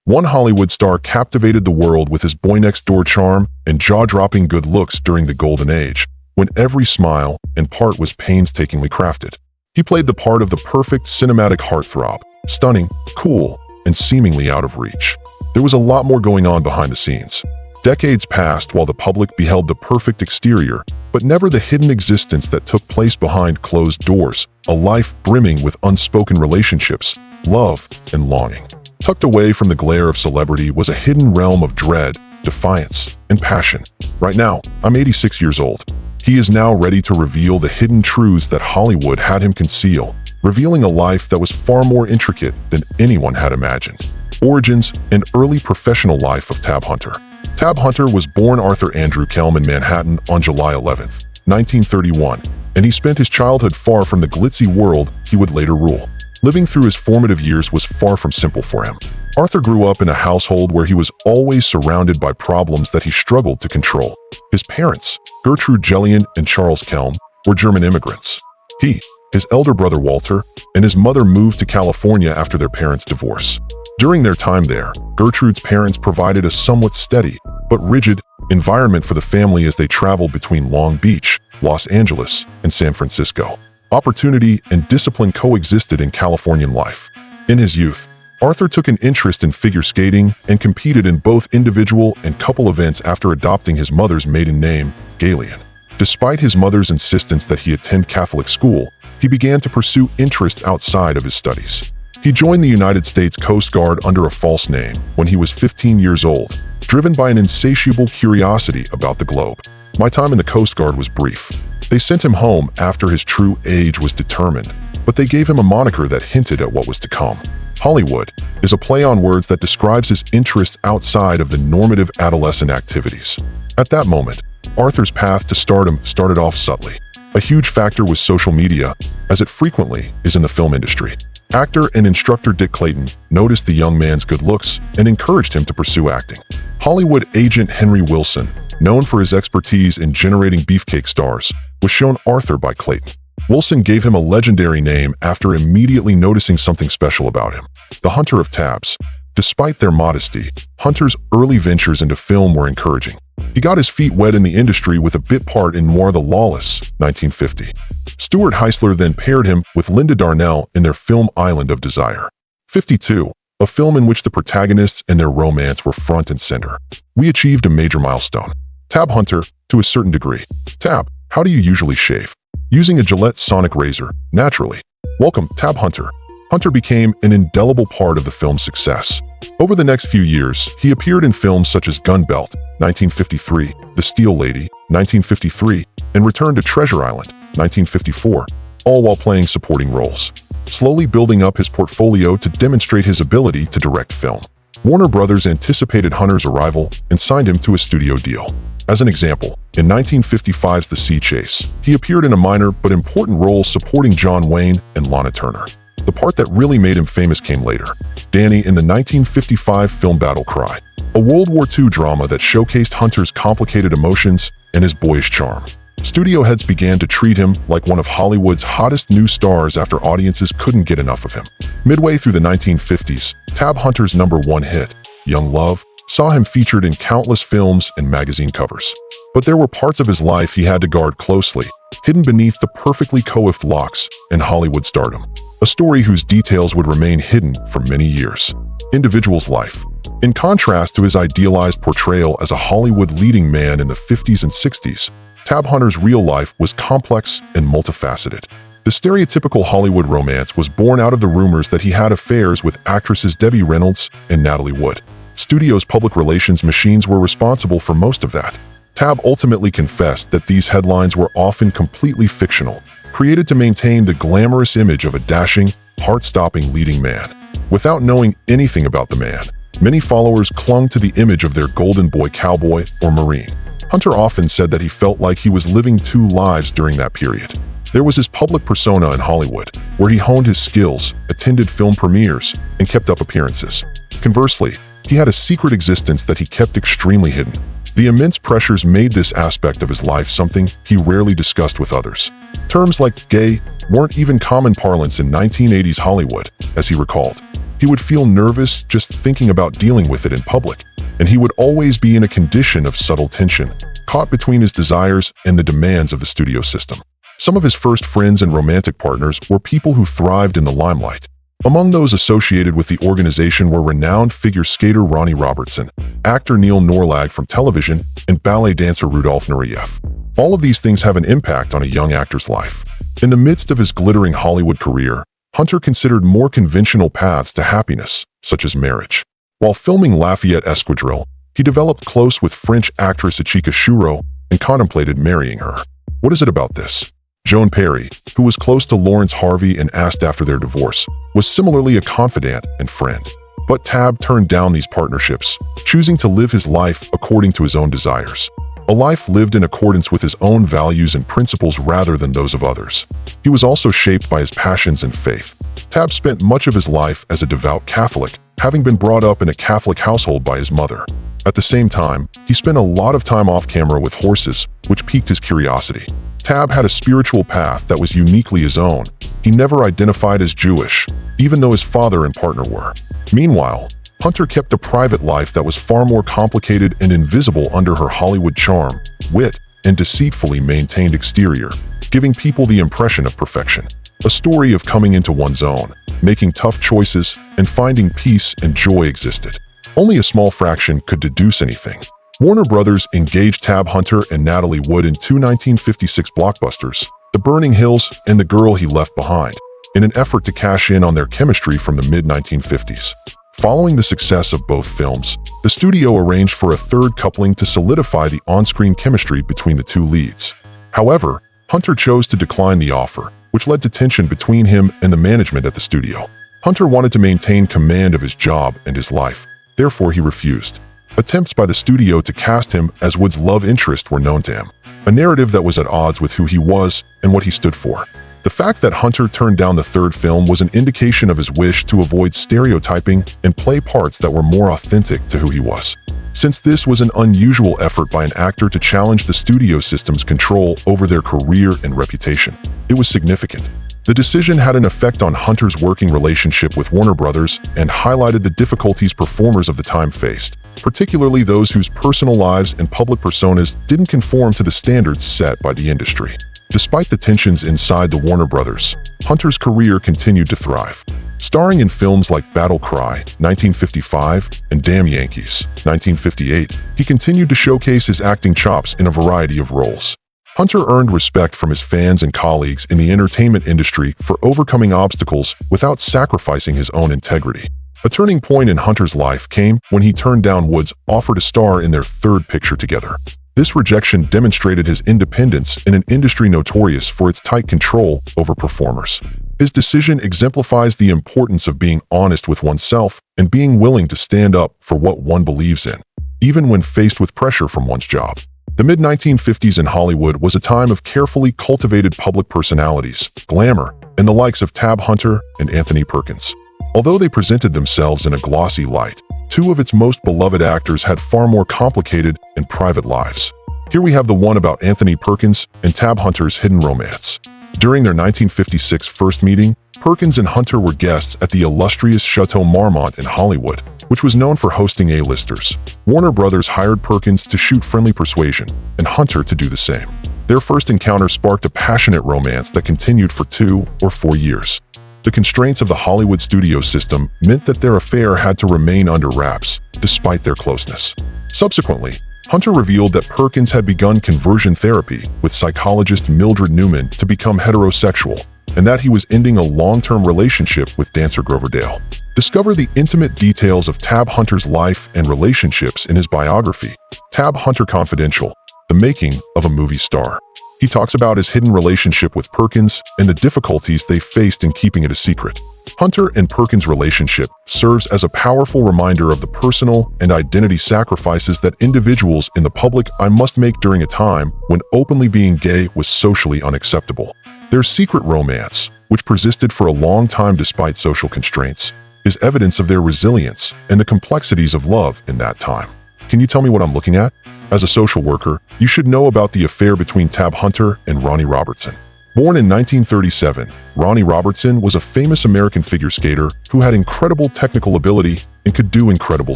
One Hollywood star captivated the world with his boy-next-door charm and jaw-dropping good looks during the golden age, when every smile and part was painstakingly crafted. He played the part of the perfect cinematic heartthrob, stunning, cool, and seemingly out of reach. There was a lot more going on behind the scenes. Decades passed while the public beheld the perfect exterior, but never the hidden existence that took place behind closed doors, a life brimming with unspoken relationships, love, and longing. Tucked away from the glare of celebrity was a hidden realm of dread, defiance, and passion. Right now, I'm 86 years old. He is now ready to reveal the hidden truths that Hollywood had him conceal, revealing a life that was far more intricate than anyone had imagined. Origins and early professional life of Tab Hunter. Tab Hunter was born Arthur Andrew Kelm in Manhattan on July 11, 1931, and he spent his childhood far from the glitzy world he would later rule. Living through his formative years was far from simple for him. Arthur grew up in a household where he was always surrounded by problems that he struggled to control. His parents, Gertrude Jellian and Charles Kelm, were German immigrants. He, his elder brother Walter, and his mother moved to California after their parents' divorce. During their time there, Gertrude's parents provided a somewhat steady, but rigid, environment for the family as they traveled between Long Beach, Los Angeles, and San Francisco. Opportunity and discipline coexisted in Californian life. In his youth, Arthur took an interest in figure skating and competed in both individual and couple events after adopting his mother's maiden name, Galian. Despite his mother's insistence that he attend Catholic school, he began to pursue interests outside of his studies. He joined the United States Coast Guard under a false name when he was 15 years old, driven by an insatiable curiosity about the globe. My time in the Coast Guard was brief. They sent him home after his true age was determined, but they gave him a moniker that hinted at what was to come. Hollywood is a play on words that describes his interests outside of the normative adolescent activities. At that moment, Arthur's path to stardom started off subtly. A huge factor was social media, as it frequently is in the film industry. Actor and instructor Dick Clayton noticed the young man's good looks and encouraged him to pursue acting. Hollywood agent Henry Wilson, known for his expertise in generating beefcake stars, was shown Arthur by Clayton. Wilson gave him a legendary name after immediately noticing something special about him: the Hunter of Tabs. Despite their modesty, Hunter's early ventures into film were encouraging. He got his feet wet in the industry with a bit part in Noir the Lawless, 1950. Stuart Heisler then paired him with Linda Darnell in their film Island of Desire. 52, a film in which the protagonists and their romance were front and center. We achieved a major milestone. Tab Hunter, to a certain degree. Tab, how do you usually shave? Using a Gillette Sonic razor, naturally. Welcome, Tab Hunter. Hunter became an indelible part of the film's success. Over the next few years, he appeared in films such as Gun Belt, 1953, The Steel Lady, 1953, and Return to Treasure Island, 1954, all while playing supporting roles, slowly building up his portfolio to demonstrate his ability to direct film. Warner Brothers anticipated Hunter's arrival and signed him to a studio deal. As an example, in 1955's The Sea Chase, he appeared in a minor but important role supporting John Wayne and Lana Turner. The part that really made him famous came later, Danny in the 1955 film Battle Cry, a World War II drama that showcased Hunter's complicated emotions and his boyish charm. Studio heads began to treat him like one of Hollywood's hottest new stars after audiences couldn't get enough of him. Midway through the 1950s, Tab Hunter's #1 hit, Young Love, saw him featured in countless films and magazine covers. But there were parts of his life he had to guard closely, hidden beneath the perfectly coiffed locks and Hollywood stardom. A story whose details would remain hidden for many years. Individual's life. In contrast to his idealized portrayal as a Hollywood leading man in the 50s and 60s, Tab Hunter's real life was complex and multifaceted. The stereotypical Hollywood romance was born out of the rumors that he had affairs with actresses Debbie Reynolds and Natalie Wood. Studios' public relations machines were responsible for most of that. Tab ultimately confessed that these headlines were often completely fictional, created to maintain the glamorous image of a dashing, heart-stopping leading man. Without knowing anything about the man, many followers clung to the image of their golden boy cowboy or Marine. Hunter often said that he felt like he was living two lives during that period. There was his public persona in Hollywood, where he honed his skills, attended film premieres, and kept up appearances. Conversely, he had a secret existence that he kept extremely hidden. The immense pressures made this aspect of his life something he rarely discussed with others. Terms like gay weren't even common parlance in 1980s Hollywood, as he recalled. He would feel nervous just thinking about dealing with it in public, and he would always be in a condition of subtle tension, caught between his desires and the demands of the studio system. Some of his first friends and romantic partners were people who thrived in the limelight. Among those associated with the organization were renowned figure skater Ronnie Robertson, actor Neil Norlag from television, and ballet dancer Rudolf Nureyev. All of these things have an impact on a young actor's life. In the midst of his glittering Hollywood career, Hunter considered more conventional paths to happiness, such as marriage. While filming Lafayette Esquadrille, he developed close with French actress Achika Shuro and contemplated marrying her. What is it about this? Joan Perry, who was close to Lawrence Harvey and asked after their divorce, was similarly a confidant and friend. But Tab turned down these partnerships, choosing to live his life according to his own desires. A life lived in accordance with his own values and principles rather than those of others. He was also shaped by his passions and faith. Tab spent much of his life as a devout Catholic, having been brought up in a Catholic household by his mother. At the same time, he spent a lot of time off camera with horses, which piqued his curiosity. Tab had a spiritual path that was uniquely his own. He never identified as Jewish, even though his father and partner were. Meanwhile, Hunter kept a private life that was far more complicated and invisible under her Hollywood charm, wit, and deceitfully maintained exterior, giving people the impression of perfection. A story of coming into one's own, making tough choices, and finding peace and joy existed. Only a small fraction could deduce anything. Warner Brothers engaged Tab Hunter and Natalie Wood in two 1956 blockbusters, The Burning Hills and The Girl He Left Behind, in an effort to cash in on their chemistry from the mid-1950s. Following the success of both films, the studio arranged for a third coupling to solidify the on-screen chemistry between the two leads. However, Hunter chose to decline the offer, which led to tension between him and the management at the studio. Hunter wanted to maintain command of his job and his life, therefore he refused. Attempts by the studio to cast him as Wood's love interest were known to him, a narrative that was at odds with who he was and what he stood for. The fact that Hunter turned down the third film was an indication of his wish to avoid stereotyping and play parts that were more authentic to who he was. Since this was an unusual effort by an actor to challenge the studio system's control over their career and reputation, it was significant. The decision had an effect on Hunter's working relationship with Warner Brothers and highlighted the difficulties performers of the time faced, particularly those whose personal lives and public personas didn't conform to the standards set by the industry. Despite the tensions inside the Warner Brothers, Hunter's career continued to thrive. Starring in films like Battle Cry, 1955, and Damn Yankees, 1958, he continued to showcase his acting chops in a variety of roles. Hunter earned respect from his fans and colleagues in the entertainment industry for overcoming obstacles without sacrificing his own integrity. A turning point in Hunter's life came when he turned down Wood's offer to star in their third picture together. This rejection demonstrated his independence in an industry notorious for its tight control over performers. His decision exemplifies the importance of being honest with oneself and being willing to stand up for what one believes in, even when faced with pressure from one's job. The mid-1950s in Hollywood was a time of carefully cultivated public personalities, glamour, and the likes of Tab Hunter and Anthony Perkins. Although they presented themselves in a glossy light, two of its most beloved actors had far more complicated and private lives. Here we have the one about Anthony Perkins and Tab Hunter's hidden romance. During their 1956 first meeting, Perkins and Hunter were guests at the illustrious Chateau Marmont in Hollywood, which was known for hosting A-listers. Warner Brothers hired Perkins to shoot Friendly Persuasion, and Hunter to do the same. Their first encounter sparked a passionate romance that continued for 2 or 4 years. The constraints of the Hollywood studio system meant that their affair had to remain under wraps, despite their closeness. Subsequently, Hunter revealed that Perkins had begun conversion therapy with psychologist Mildred Newman to become heterosexual, and that he was ending a long-term relationship with dancer Grover Dale. Discover the intimate details of Tab Hunter's life and relationships in his biography, Tab Hunter Confidential, The Making of a Movie Star. He talks about his hidden relationship with Perkins and the difficulties they faced in keeping it a secret. Hunter and Perkins' relationship serves as a powerful reminder of the personal and identity sacrifices that individuals in the public eye must make during a time when openly being gay was socially unacceptable. Their secret romance, which persisted for a long time despite social constraints, is evidence of their resilience and the complexities of love in that time. Can you tell me what I'm looking at? As a social worker, you should know about the affair between Tab Hunter and Ronnie Robertson. Born in 1937, Ronnie Robertson was a famous American figure skater who had incredible technical ability and could do incredible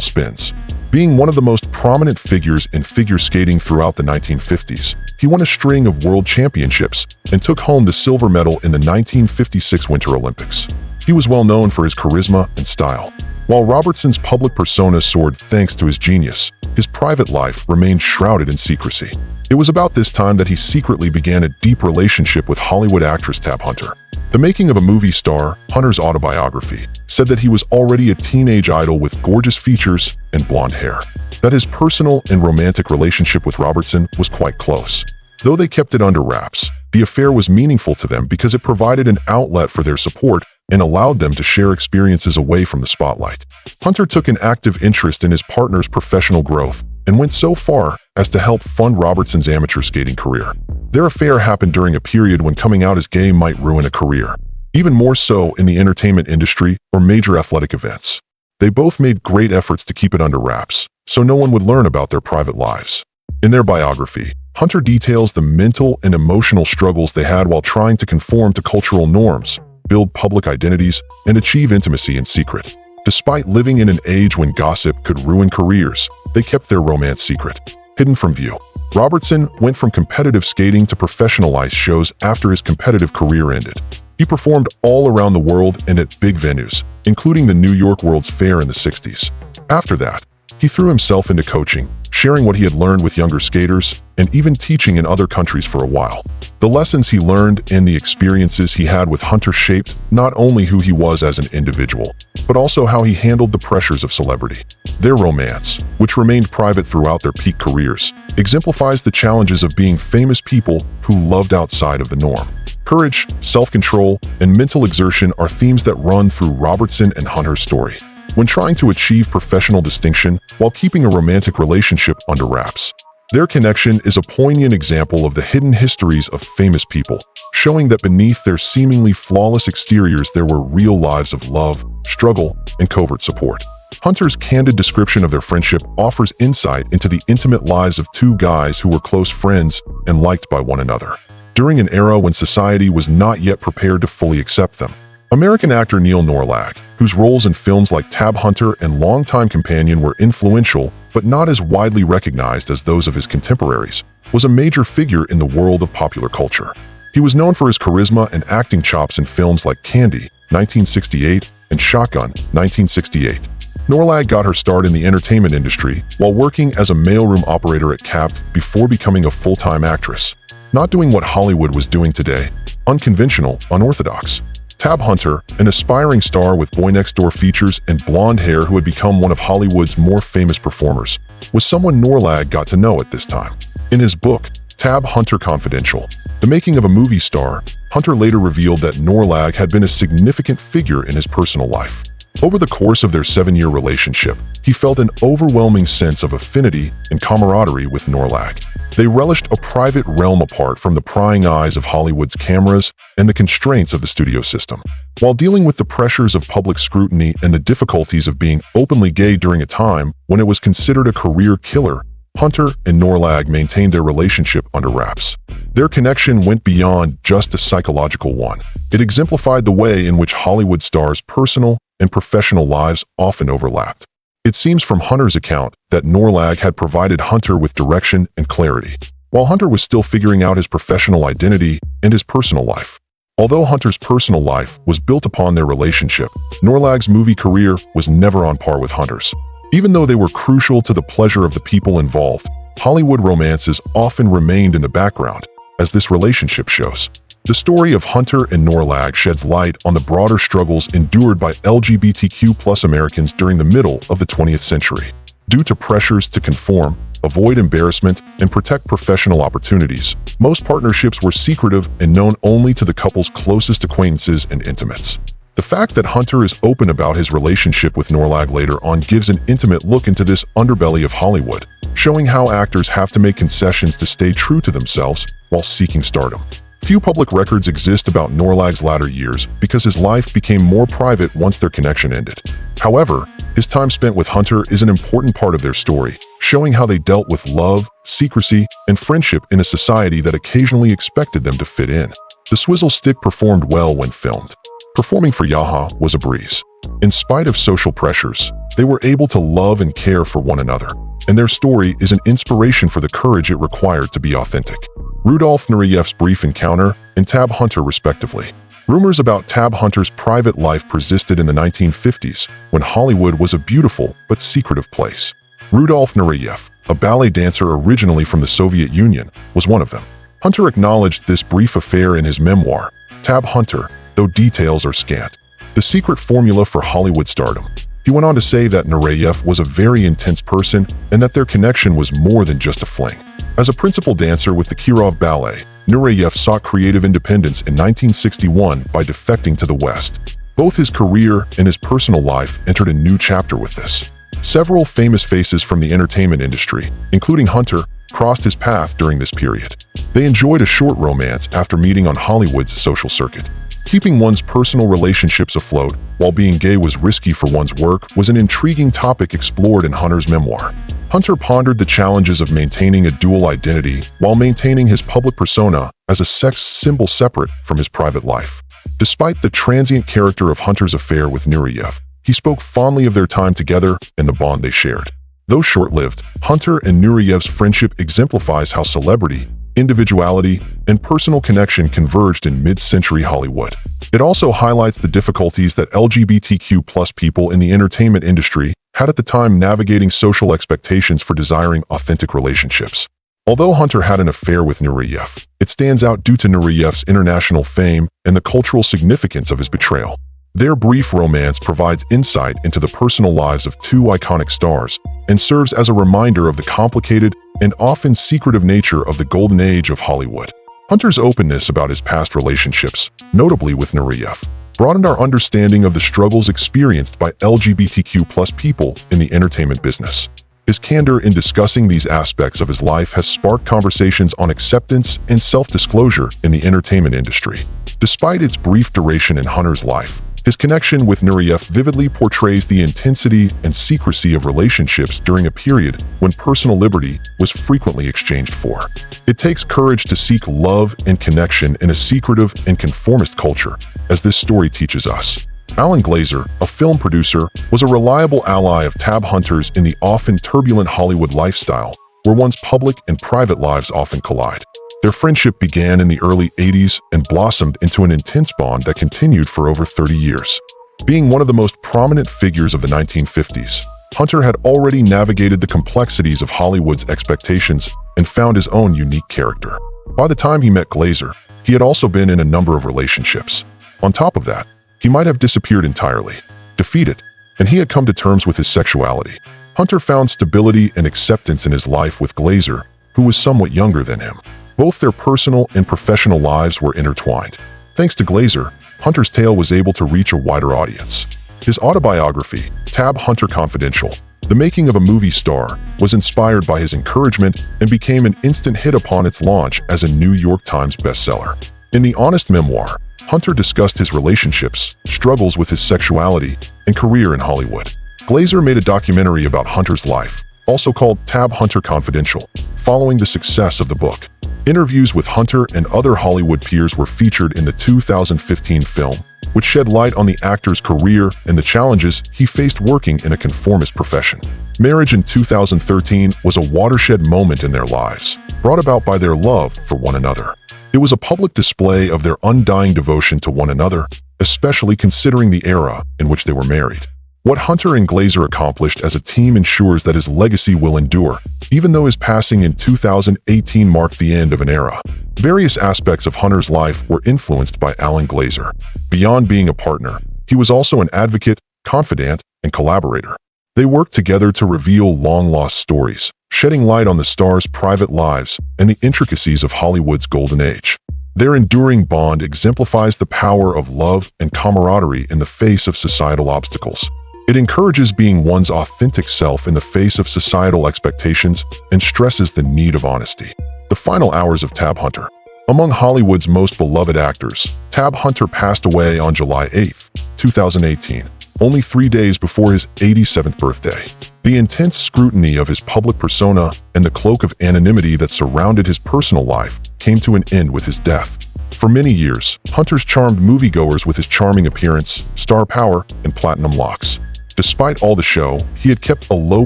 spins. Being one of the most prominent figures in figure skating throughout the 1950s, he won a string of world championships and took home the silver medal in the 1956 Winter Olympics. He was well known for his charisma and style. While Robertson's public persona soared thanks to his genius, his private life remained shrouded in secrecy. It was about this time that he secretly began a deep relationship with Hollywood actress Tab Hunter. The Making of a Movie Star, Hunter's autobiography, said that he was already a teenage idol with gorgeous features and blonde hair. That his personal and romantic relationship with Robertson was quite close. Though they kept it under wraps, the affair was meaningful to them because it provided an outlet for their support and allowed them to share experiences away from the spotlight. Hunter took an active interest in his partner's professional growth and went so far as to help fund Robertson's amateur skating career. Their affair happened during a period when coming out as gay might ruin a career, even more so in the entertainment industry or major athletic events. They both made great efforts to keep it under wraps, so no one would learn about their private lives. In their biography, Hunter details the mental and emotional struggles they had while trying to conform to cultural norms, build public identities, and achieve intimacy in secret. Despite living in an age when gossip could ruin careers, they kept their romance secret, hidden from view. Robertson went from competitive skating to professional ice shows after his competitive career ended. He performed all around the world and at big venues, including the New York World's Fair in the 60s. After that, he threw himself into coaching, sharing what he had learned with younger skaters, and even teaching in other countries for a while. The lessons he learned and the experiences he had with Hunter shaped not only who he was as an individual, but also how he handled the pressures of celebrity. Their romance, which remained private throughout their peak careers, exemplifies the challenges of being famous people who loved outside of the norm. Courage, self-control, and mental exertion are themes that run through Robertson and Hunter's story. When trying to achieve professional distinction while keeping a romantic relationship under wraps. Their connection is a poignant example of the hidden histories of famous people, showing that beneath their seemingly flawless exteriors there were real lives of love, struggle, and covert support. Hunter's candid description of their friendship offers insight into the intimate lives of two guys who were close friends and liked by one another, during an era when society was not yet prepared to fully accept them. American actor Neil Norlag, whose roles in films like Tab Hunter and Longtime Companion were influential but not as widely recognized as those of his contemporaries, was a major figure in the world of popular culture. He was known for his charisma and acting chops in films like Candy, 1968, and Shotgun, 1968. Norlag got her start in the entertainment industry while working as a mailroom operator at Capt before becoming a full-time actress. Not doing what Hollywood was doing today, unconventional, unorthodox. Tab Hunter, an aspiring star with Boy Next Door features and blonde hair who had become one of Hollywood's more famous performers, was someone Norlag got to know at this time. In his book, Tab Hunter Confidential, The Making of a Movie Star, Hunter later revealed that Norlag had been a significant figure in his personal life. Over the course of their 7-year relationship, he felt an overwhelming sense of affinity and camaraderie with Norlag. They relished a private realm apart from the prying eyes of Hollywood's cameras and the constraints of the studio system. While dealing with the pressures of public scrutiny and the difficulties of being openly gay during a time when it was considered a career killer, Hunter and Norlag maintained their relationship under wraps. Their connection went beyond just a psychological one. It exemplified the way in which Hollywood stars' personal and professional lives often overlapped. It seems from Hunter's account that Norlag had provided Hunter with direction and clarity, while Hunter was still figuring out his professional identity and his personal life. Although Hunter's personal life was built upon their relationship, Norlag's movie career was never on par with Hunter's. Even though they were crucial to the pleasure of the people involved, Hollywood romances often remained in the background, as this relationship shows. The story of Hunter and Norlag sheds light on the broader struggles endured by LGBTQ+ Americans during the middle of the 20th century. Due to pressures to conform, avoid embarrassment, and protect professional opportunities, most partnerships were secretive and known only to the couple's closest acquaintances and intimates. The fact that Hunter is open about his relationship with Norlag later on gives an intimate look into this underbelly of Hollywood, showing how actors have to make concessions to stay true to themselves while seeking stardom. Few public records exist about Norlag's latter years because his life became more private once their connection ended. However, his time spent with Hunter is an important part of their story, showing how they dealt with love, secrecy, and friendship in a society that occasionally expected them to fit in. The swizzle stick performed well when filmed. Performing for Yaha was a breeze. In spite of social pressures, they were able to love and care for one another, and their story is an inspiration for the courage it required to be authentic. Rudolf Nureyev's brief encounter and Tab Hunter respectively. Rumors about Tab Hunter's private life persisted in the 1950s, when Hollywood was a beautiful but secretive place. Rudolf Nureyev, a ballet dancer originally from the Soviet Union, was one of them. Hunter acknowledged this brief affair in his memoir, Tab Hunter, though details are scant. The secret formula for Hollywood stardom. He went on to say that Nureyev was a very intense person and that their connection was more than just a fling. As a principal dancer with the Kirov Ballet, Nureyev sought creative independence in 1961 by defecting to the West. Both his career and his personal life entered a new chapter with this. Several famous faces from the entertainment industry, including Hunter, crossed his path during this period. They enjoyed a short romance after meeting on Hollywood's social circuit. Keeping one's personal relationships afloat while being gay was risky for one's work was an intriguing topic explored in Hunter's memoir. Hunter pondered the challenges of maintaining a dual identity while maintaining his public persona as a sex symbol separate from his private life. Despite the transient character of Hunter's affair with Nureyev, he spoke fondly of their time together and the bond they shared. Though short-lived, Hunter and Nureyev's friendship exemplifies how celebrity, individuality, and personal connection converged in mid-century Hollywood. It also highlights the difficulties that LGBTQ+ people in the entertainment industry had at the time navigating social expectations for desiring authentic relationships. Although Hunter had an affair with Nureyev, it stands out due to Nureyev's international fame and the cultural significance of his betrayal. Their brief romance provides insight into the personal lives of two iconic stars and serves as a reminder of the complicated and often secretive nature of the golden age of Hollywood. Hunter's openness about his past relationships, notably with Nureyev, broadened our understanding of the struggles experienced by LGBTQ+ people in the entertainment business. His candor in discussing these aspects of his life has sparked conversations on acceptance and self-disclosure in the entertainment industry. Despite its brief duration in Hunter's life, his connection with Nureyev vividly portrays the intensity and secrecy of relationships during a period when personal liberty was frequently exchanged for. It takes courage to seek love and connection in a secretive and conformist culture, as this story teaches us. Alan Glazer, a film producer, was a reliable ally of Tab Hunter's in the often turbulent Hollywood lifestyle, where one's public and private lives often collide. Their friendship began in the early 80s and blossomed into an intense bond that continued for over 30 years. Being one of the most prominent figures of the 1950s, Hunter had already navigated the complexities of Hollywood's expectations and found his own unique character. By the time he met Glazer, he had also been in a number of relationships. On top of that, he might have disappeared entirely, defeated, and he had come to terms with his sexuality. Hunter found stability and acceptance in his life with Glazer, who was somewhat younger than him. Both their personal and professional lives were intertwined. Thanks to Glazer, Hunter's tale was able to reach a wider audience. His autobiography, Tab Hunter Confidential, The Making of a Movie Star, was inspired by his encouragement and became an instant hit upon its launch as a New York Times bestseller. In the honest memoir, Hunter discussed his relationships, struggles with his sexuality, and career in Hollywood. Glazer made a documentary about Hunter's life, also called Tab Hunter Confidential, following the success of the book. Interviews with Hunter and other Hollywood peers were featured in the 2015 film, which shed light on the actor's career and the challenges he faced working in a conformist profession. Marriage in 2013 was a watershed moment in their lives, brought about by their love for one another. It was a public display of their undying devotion to one another, especially considering the era in which they were married. What Hunter and Glazer accomplished as a team ensures that his legacy will endure, even though his passing in 2018 marked the end of an era. Various aspects of Hunter's life were influenced by Alan Glazer. Beyond being a partner, he was also an advocate, confidant, and collaborator. They worked together to reveal long-lost stories, shedding light on the stars' private lives and the intricacies of Hollywood's golden age. Their enduring bond exemplifies the power of love and camaraderie in the face of societal obstacles. It encourages being one's authentic self in the face of societal expectations and stresses the need of honesty. The final hours of Tab Hunter. Among Hollywood's most beloved actors, Tab Hunter passed away on July 8, 2018, only 3 days before his 87th birthday. The intense scrutiny of his public persona and the cloak of anonymity that surrounded his personal life came to an end with his death. For many years, Hunter charmed moviegoers with his charming appearance, star power, and platinum locks. Despite all the show, he had kept a low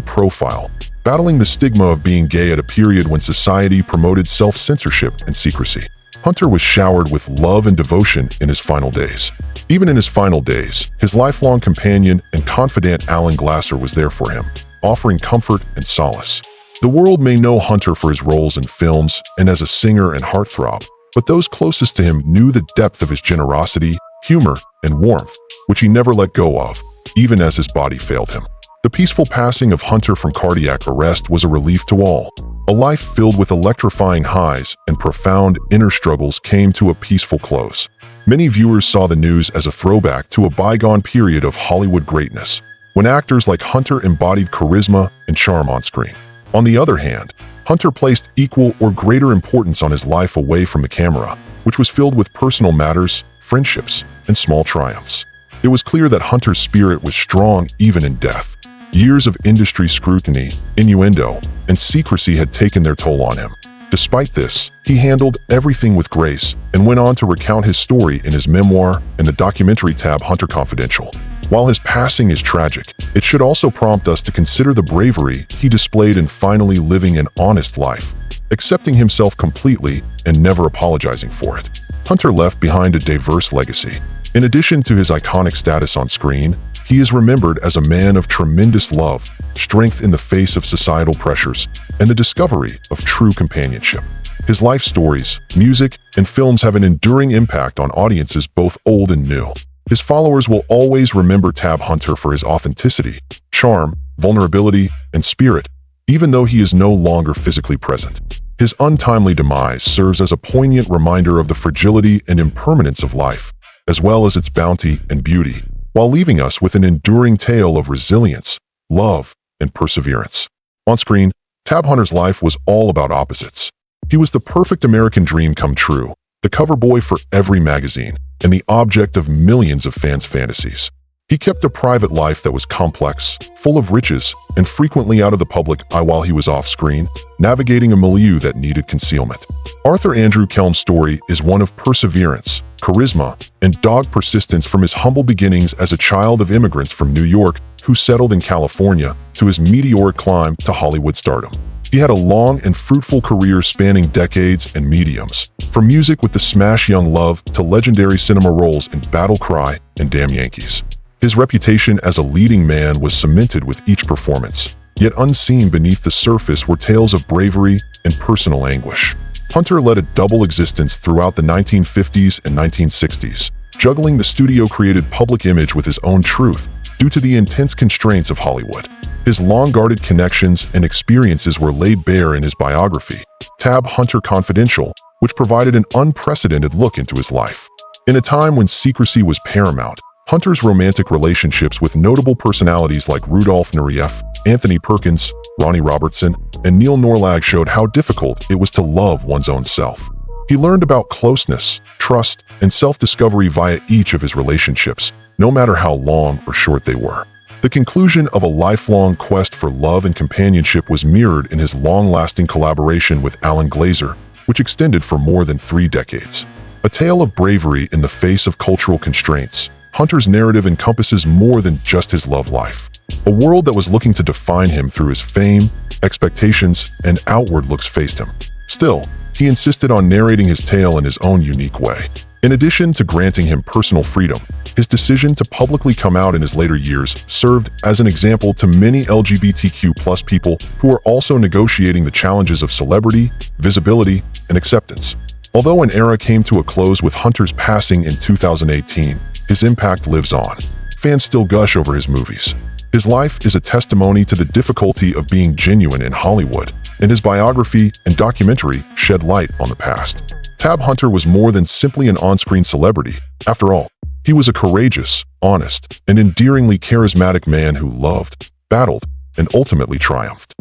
profile, battling the stigma of being gay at a period when society promoted self-censorship and secrecy. Hunter was showered with love and devotion in his final days. Even in his final days, his lifelong companion and confidant Alan Glasser was there for him, offering comfort and solace. The world may know Hunter for his roles in films and as a singer and heartthrob, but those closest to him knew the depth of his generosity, humor, and warmth, which he never let go of, even as his body failed him. The peaceful passing of Hunter from cardiac arrest was a relief to all. A life filled with electrifying highs and profound inner struggles came to a peaceful close. Many viewers saw the news as a throwback to a bygone period of Hollywood greatness, when actors like Hunter embodied charisma and charm on screen. On the other hand, Hunter placed equal or greater importance on his life away from the camera, which was filled with personal matters, friendships, and small triumphs. It was clear that Hunter's spirit was strong even in death. Years of industry scrutiny, innuendo, and secrecy had taken their toll on him. Despite this, he handled everything with grace and went on to recount his story in his memoir and the documentary tab Hunter Confidential. While his passing is tragic, it should also prompt us to consider the bravery he displayed in finally living an honest life, accepting himself completely and never apologizing for it. Hunter left behind a diverse legacy. In addition to his iconic status on screen, he is remembered as a man of tremendous love, strength in the face of societal pressures, and the discovery of true companionship. His life stories, music, and films have an enduring impact on audiences both old and new. His followers will always remember Tab Hunter for his authenticity, charm, vulnerability, and spirit, even though he is no longer physically present. His untimely demise serves as a poignant reminder of the fragility and impermanence of life, as well as its bounty and beauty, while leaving us with an enduring tale of resilience, love, and perseverance. On screen, Tab Hunter's life was all about opposites. He was the perfect American dream come true, the cover boy for every magazine, and the object of millions of fans' fantasies. He kept a private life that was complex, full of riches, and frequently out of the public eye while he was off-screen, navigating a milieu that needed concealment. Arthur Andrew Kelm's story is one of perseverance, charisma, and dogged persistence from his humble beginnings as a child of immigrants from New York who settled in California to his meteoric climb to Hollywood stardom. He had a long and fruitful career spanning decades and mediums, from music with the smash Young Love to legendary cinema roles in Battle Cry and Damn Yankees. His reputation as a leading man was cemented with each performance, yet unseen beneath the surface were tales of bravery and personal anguish. Hunter led a double existence throughout the 1950s and 1960s, juggling the studio-created public image with his own truth due to the intense constraints of Hollywood. His long-guarded connections and experiences were laid bare in his biography, Tab Hunter Confidential, which provided an unprecedented look into his life. In a time when secrecy was paramount, Hunter's romantic relationships with notable personalities like Rudolph Nureyev, Anthony Perkins, Ronnie Robertson, and Neil Norlag showed how difficult it was to love one's own self. He learned about closeness, trust, and self-discovery via each of his relationships, no matter how long or short they were. The conclusion of a lifelong quest for love and companionship was mirrored in his long-lasting collaboration with Alan Glazer, which extended for more than 3 decades. A tale of bravery in the face of cultural constraints, Hunter's narrative encompasses more than just his love life. A world that was looking to define him through his fame, expectations, and outward looks faced him. Still, he insisted on narrating his tale in his own unique way. In addition to granting him personal freedom, his decision to publicly come out in his later years served as an example to many LGBTQ+ people who are also negotiating the challenges of celebrity, visibility, and acceptance. Although an era came to a close with Hunter's passing in 2018, his impact lives on. Fans still gush over his movies. His life is a testimony to the difficulty of being genuine in Hollywood, and his biography and documentary shed light on the past. Tab Hunter was more than simply an on-screen celebrity. After all, he was a courageous, honest, and endearingly charismatic man who loved, battled, and ultimately triumphed.